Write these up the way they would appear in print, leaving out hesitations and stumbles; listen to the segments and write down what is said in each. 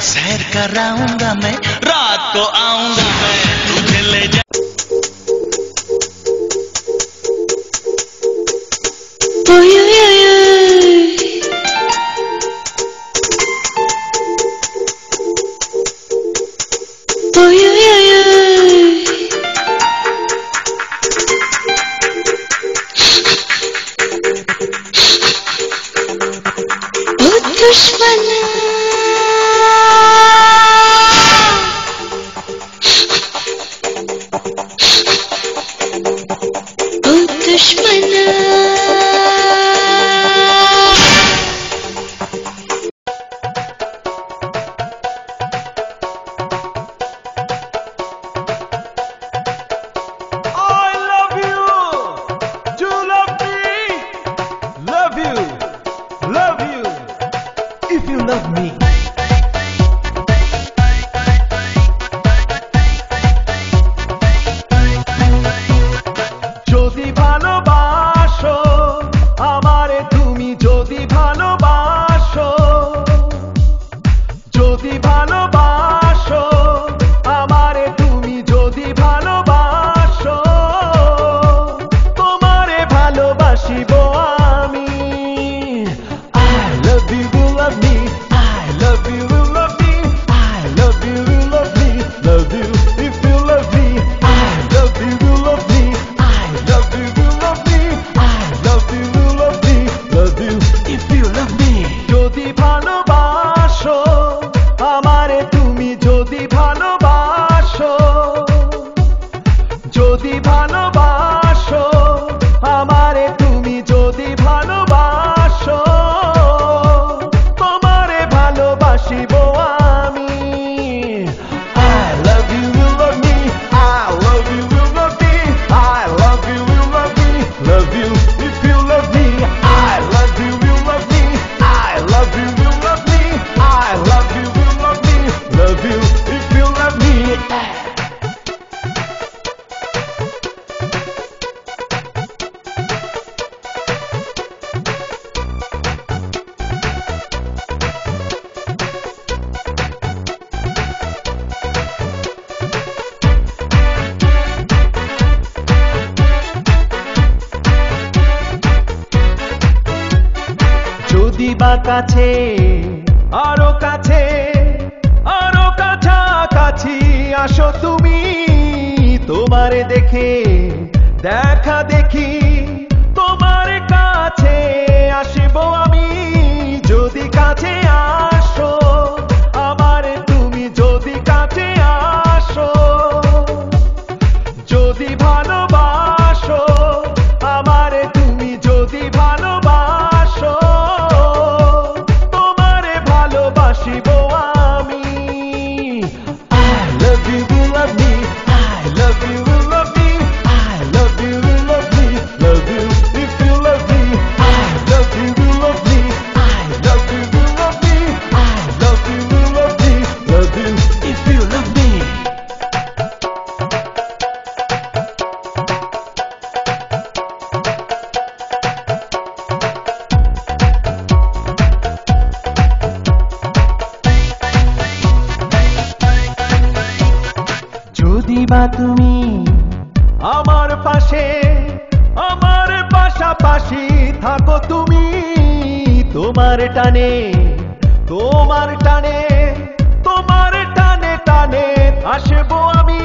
सैर कराऊंगा मैं, रात को आऊंगा मैं, तुझे ले जा। If you love me, যদি ভালোবাসো আমারে, তুমি যদি ভালোবাসো, যদি ভালোবাসো আমারে, তুমি যদি ভালোবাসো, তোমারে ভালোবাসিব আমি। I love you, love me, I love you, love me, I love you, love me, love you if you love me, I love you, love me, I love you, love me, I love you, love me, love you if you love me। যদি ভালোবাসো আমারে, তুমি যদি ভালোবাসো, যদি ভালোবাসো আমারে, তুমি যদি ভালোবাসো, তোমারে ভালোবাসিব আমি। I love you, love me, I love you, love me, I love you, love me, love you if you love me, I love you, love me, I love you, love me, I love you, love me, love you if you love me। যদি বা কাছে, আরো কাছে, আরো কাছাকাছি আসো তুমি, তোমারে দেখে দেখা দেখি, তোমার কাছে আসিব আমি। যদি কাছে আসো আমারে, তুমি যদি কাছে আসো, যদি ভালোবাসো আমারে, তুমি যদি ভালোবাসো, তোমারে ভালোবাসিব আমি। I love you, love me, I love you, love me, I love you, love me, love you if you love me, I love you, love me, I love you, love me, I love you, love me, love you if you love me। যদি বা তুমি আমার পাশে, আমার পাশাপাশি থাকো তুমি, তোমার টানে, তোমার টানে, তোমার টানে টানে আসবো আমি।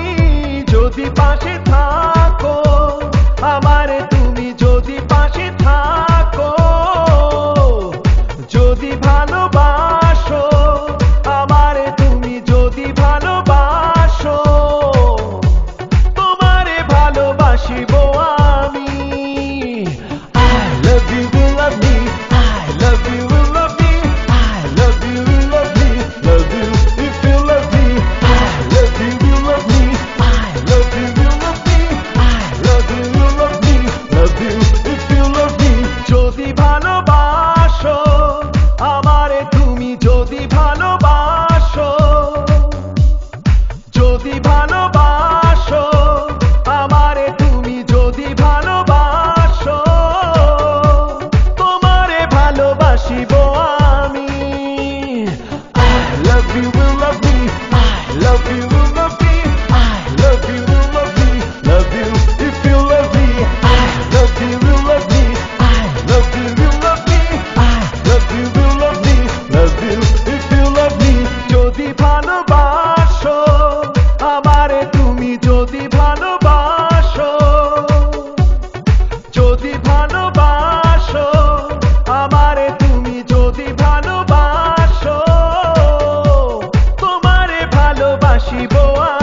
যদি পাশে থাকো আমারে, তুমি যদি পাশে থাকো, যদি ভালোবাসো আমারে, তুমি যদি ভালোবাসো, তোমারে ভালোবাসিব আমি। I love you, love me, I love you, love me, I love you, love me, আসিব